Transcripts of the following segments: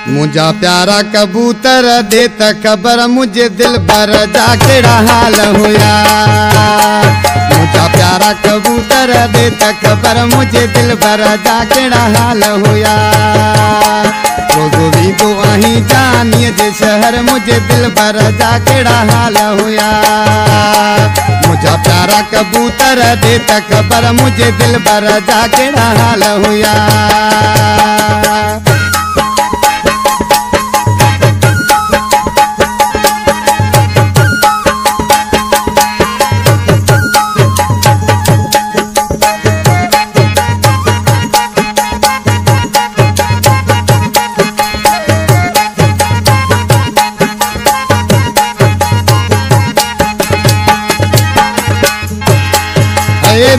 मुझा प्यारा कबूतर देता खबर मुझे दिल भर जा केड़ा हाल होया। मुझा प्यारा कबूतर देता खबर मुझे दिल भर जा केड़ा हाल होया। रोज़ो भी तो अहीं जानिए जे शहर मुझे दिल भर जा केड़ा हाल होया। मुझा प्यारा कबूतर देता खबर मुझे दिल भर जा केड़ा हाल होया।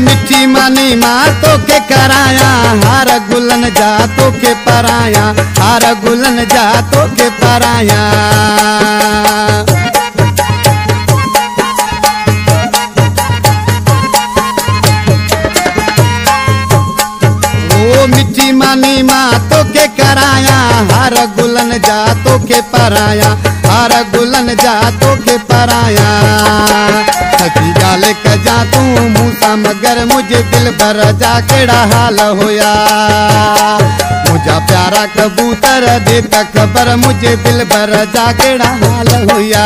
मिठी मानी माँ तो के कराया हार गुलन जा तो के पराया हार गुलन जा तो के पराया। ओ मिठी मानी माँ तो के कराया हार गुलन जा तो के पराया हार गुलन जा तो के पराया। सची गाले कजा तू मूसा मगर मुझे दिल भर जा केड़ा हाल होया। मुझा प्यारा कबूतर देता खबर मुझे दिल भर जा केड़ा हाल होया।